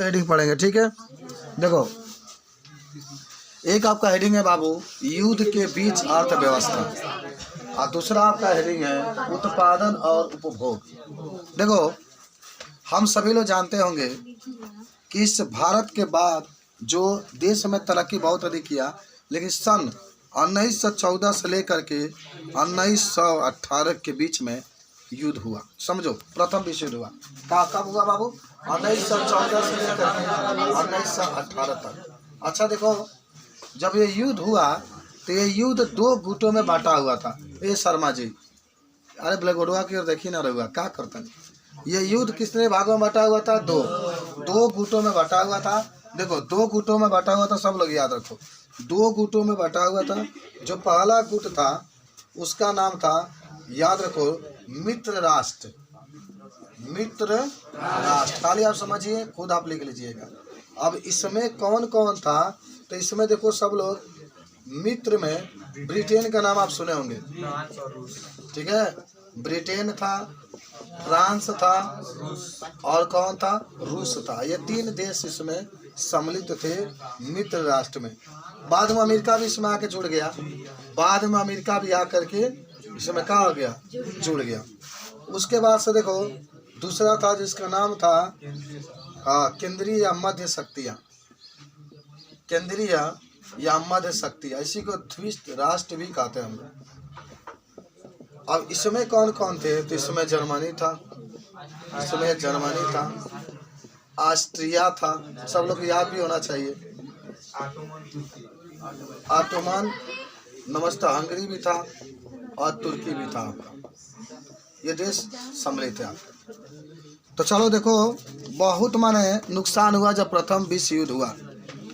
Heading पढ़ेंगे, ठीक है। देखो, एक आपका हेडिंग है बाबू युद्ध के बीच अर्थव्यवस्था, और दूसरा आपका हेडिंग है उत्पादन और उपभोग। देखो, हम सभी लोग जानते होंगे कि इस भारत के बाद जो देश में तरक्की बहुत अधिक किया, लेकिन सन 1914 से लेकर के 1918 के बीच में युद्ध हुआ। समझो, प्रथम विश्व युद्ध हुआ। कब हुआ बाबू? 1914 से लेकर के 1918 तक। अच्छा देखो, जब ये युद्ध हुआ तो ये युद्ध दो गुटों में बांटा हुआ था। ए शर्मा जी, अरे ब्लैकबोर्डवा की ओर देखी ना रहुआ, क्या करता है? ये युद्ध कितने भागों में बांटा हुआ था? दो गुटों में बांटा हुआ था। देखो, दो गुटों में बांटा हुआ था, सब लोग याद रखो। दो गुटों में बांटा हुआ था। जो पहला गुट था उसका नाम था, याद रखो, मित्र राष्ट्र। मित्र राष्ट्र, खाली आप समझिए, खुद आप लिख लीजिएगा। अब इसमें कौन कौन था? तो इसमें देखो सब लोग, मित्र में ब्रिटेन का नाम आप सुने होंगे, ठीक है। ब्रिटेन था, फ्रांस था, और कौन था? रूस था। ये तीन देश इसमें सम्मिलित थे मित्र राष्ट्र में। बाद में अमेरिका भी इसमें आके जुड़ गया। बाद में अमेरिका भी आकर के इसमें क्या हो गया? जुड़ गया। उसके बाद से देखो, दूसरा था जिसका नाम था केंद्रीय या मध्य शक्तियाँ। केंद्रीय या मध्य शक्तियाँ, इसी को द्वित राष्ट्र भी कहते हैं हम लोग। अब इसमें कौन कौन थे? तो इसमें जर्मनी था, ऑस्ट्रिया था, सब लोग याद भी होना चाहिए। ऑटोमन, नमस्ते, हंगरी भी था, और तुर्की भी था। ये देश सम्मिलित है। तो चलो देखो, बहुत माने नुकसान हुआ जब प्रथम विश्व युद्ध हुआ।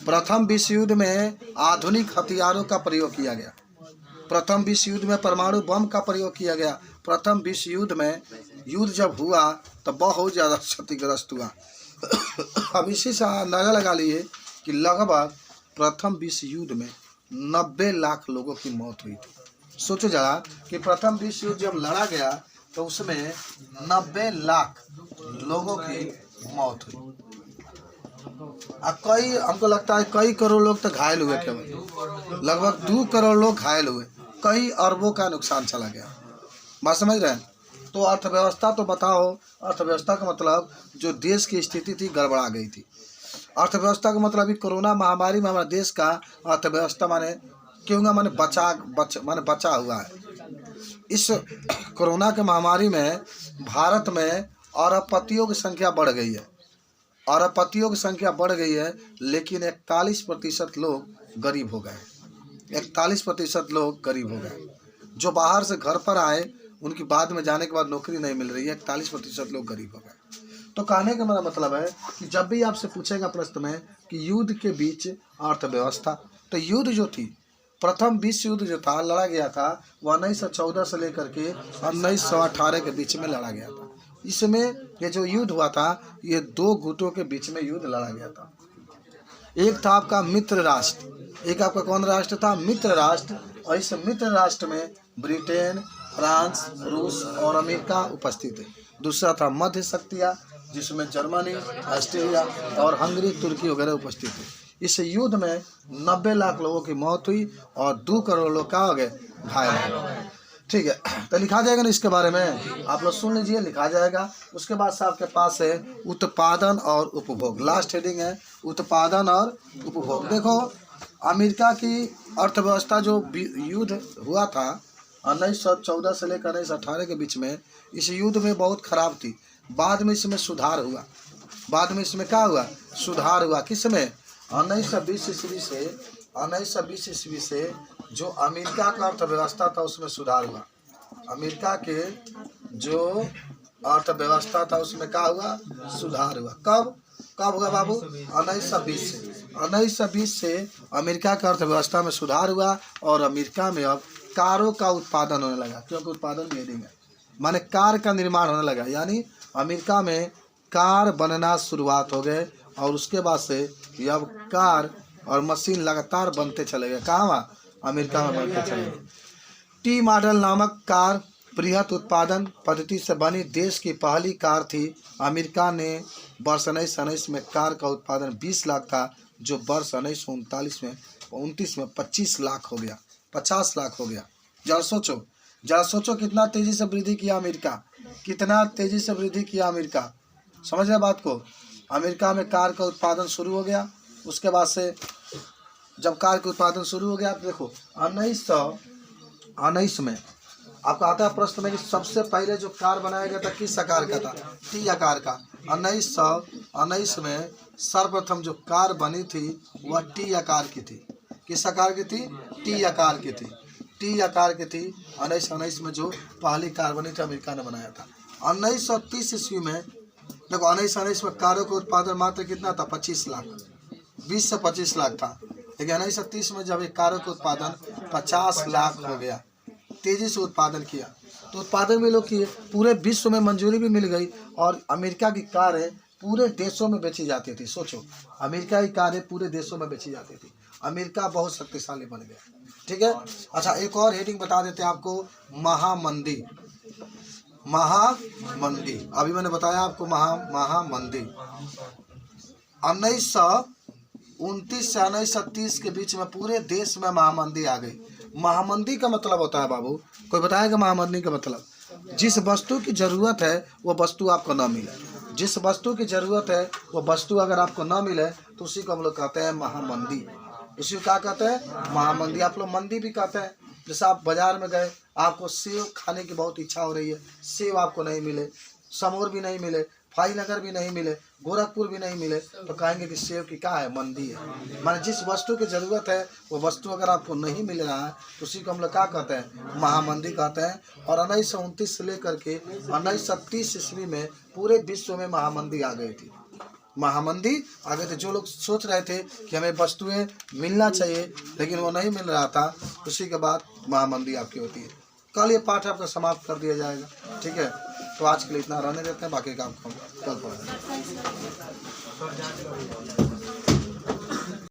प्रथम विश्व युद्ध में आधुनिक हथियारों का प्रयोग किया गया। प्रथम विश्व युद्ध में परमाणु बम का प्रयोग किया गया। प्रथम विश्व युद्ध में युद्ध जब हुआ तो बहुत ज़्यादा क्षतिग्रस्त हुआ। अब इसी से अंदाजा लगा लिए कि लगभग प्रथम विश्व युद्ध में 90 लाख लोगों की मौत हुई थी। सोचो जरा कि प्रथम विश्व युद्ध जब लड़ा गया तो उसमें 90 लाख लोगों की मौत हुई। अब कई, हमको लगता है कई करोड़ लोग तो घायल हुए, केवल लगभग 2 करोड़ लोग घायल हुए। कई अरबों का नुकसान चला गया। बात समझ रहे हैं? तो अर्थव्यवस्था तो बताओ, अर्थव्यवस्था का मतलब जो देश की स्थिति थी गड़बड़ा गई थी। अर्थव्यवस्था का मतलब अभी कोरोना महामारी में हमारे देश का अर्थव्यवस्था माने बचा हुआ है। इस कोरोना के महामारी में भारत में अरबपतियों की संख्या बढ़ गई है। अरबपतियों की संख्या बढ़ गई है, लेकिन 41% लोग गरीब हो गए। 41% लोग गरीब हो गए। जो बाहर से घर पर आए, उनकी बाद में जाने के बाद नौकरी नहीं मिल रही है। 41% लोग गरीब हो गए। तो कहने का मेरा मतलब है कि जब भी आपसे पूछेगा प्रश्न में कि युद्ध के बीच अर्थव्यवस्था, तो युद्ध जो थी, प्रथम विश्व युद्ध जो था लड़ा गया था, वो 1914 से लेकर के 1918 के बीच में लड़ा गया था। इसमें ये जो युद्ध हुआ था, ये दो गुटों के बीच में युद्ध लड़ा गया था। एक था आपका मित्र राष्ट्र, एक आपका कौन राष्ट्र था? मित्र राष्ट्र। और इस मित्र राष्ट्र में ब्रिटेन, फ्रांस, रूस और अमेरिका उपस्थित है। दूसरा था मध्य शक्तियाँ, जिसमें जर्मनी, ऑस्ट्रिया और हंगरी, तुर्की वगैरह उपस्थित है। इस युद्ध में 90 लाख लोगों की मौत हुई और 2 करोड़ लोग क्या हो गए? घायल हो गए। ठीक है, तो लिखा जाएगा ना इसके बारे में, आप लोग सुन लीजिए, लिखा जाएगा। उसके बाद से आपके पास है उत्पादन और उपभोग। लास्ट हेडिंग है उत्पादन और उपभोग। देखो, अमेरिका की अर्थव्यवस्था जो युद्ध हुआ था 1914 से लेकर 1918 के बीच में, इस युद्ध में बहुत खराब थी। बाद में इसमें सुधार हुआ। बाद में इसमें क्या हुआ? सुधार हुआ। किसमें? 1920 ईस्वी से जो अमेरिका का अर्थव्यवस्था था उसमें सुधार हुआ। अमेरिका के जो अर्थव्यवस्था था उसमें क्या हुआ? सुधार हुआ। कब हुआ बाबू? 1920 से। 1920 से अमेरिका का अर्थव्यवस्था में सुधार हुआ और अमेरिका में अब कारों का उत्पादन होने लगा, क्योंकि उत्पादन भी हेडिंग है, माने कार का निर्माण होने लगा। यानी अमेरिका में कार बनना शुरुआत हो गए और उसके बाद से अब कार और मशीन लगातार बनते चले गए। कहाँ? अमेरिका में बनते चले गए। टी मॉडल नामक कार बृहत उत्पादन पद्धति से बनी देश की पहली कार थी। अमेरिका ने वर्ष 1919 में कार का उत्पादन 20 लाख था, जो वर्ष 1929 में 25 लाख हो गया, 50 लाख हो गया। जरा सोचो कितना तेजी से वृद्धि किया अमेरिका, कितना तेजी से वृद्धि किया अमेरिका। समझ रहे बात को। अमेरिका में कार का उत्पादन शुरू हो गया। उसके बाद से जब कार का उत्पादन शुरू हो गया, आप देखो 1919 में आपका आता है प्रश्न में कि सबसे पहले जो कार बनाया गया था किस आकार का था? टी आकार का। 1919 में सर्वप्रथम जो कार बनी थी वह टी आकार की थी। किस आकार की थी? टी आकार की थी। टी आकार की थी 1919 में जो पहली कार बनी थी, अमेरिका ने बनाया था। 1930 ईस्वी में देखो 1919 में कारों का उत्पादन मात्र कितना था? 25 लाख, 20 से 25 लाख था। लेकिन 1930 में जब एक कारों का उत्पादन 50 लाख हो गया, तेजी से उत्पादन किया, तो उत्पादन भी लोग किए, पूरे विश्व में मंजूरी भी मिल गई और अमेरिका की कारें पूरे देशों में बेची जाती थी। सोचो, अमेरिका की कारें पूरे देशों में बेची जाती थी। अमेरिका बहुत शक्तिशाली बन गया। ठीक है। अच्छा, एक और हेडिंग बता देते हैं आपको, महामंदी। महामंदी अभी मैंने बताया आपको, महामंदी 1929 से 1930 के बीच में पूरे देश में महामंदी आ गई। महामंदी का मतलब होता है बाबू, कोई बताएगा महामंदी का मतलब? जिस वस्तु की ज़रूरत है वो वस्तु आपको ना मिले। जिस वस्तु की ज़रूरत है वो वस्तु अगर आपको ना मिले तो उसी को हम लोग कहते हैं महामंदी। उसी को क्या कहते हैं? महामंदी। आप लोग मंदी भी कहते हैं। जैसे आप बाज़ार में गए, आपको सेब खाने की बहुत इच्छा हो रही है, सेब आपको नहीं मिले, समोर भी नहीं मिले, फाईनगर भी नहीं मिले, गोरखपुर भी नहीं मिले, तो कहेंगे कि सेब की क्या है? मंदी है। माने जिस वस्तु की ज़रूरत है वो वस्तु अगर आपको नहीं मिल रहा है तो उसी को हम लोग क्या कहते हैं? महामंदी कहते हैं। और 1929 से लेकर के 1930 ईस्वी में पूरे विश्व में महामंदी आ गई थी। महामंदी आ गए थे। जो लोग सोच रहे थे कि हमें वस्तुएं मिलना चाहिए लेकिन वो नहीं मिल रहा था, उसी के बाद महामंदी आपकी होती है। कल ये पाठ आपका समाप्त कर दिया जाएगा। ठीक है, तो आज के लिए इतना रहने देते हैं, बाकी काम कल पढ़ेंगे।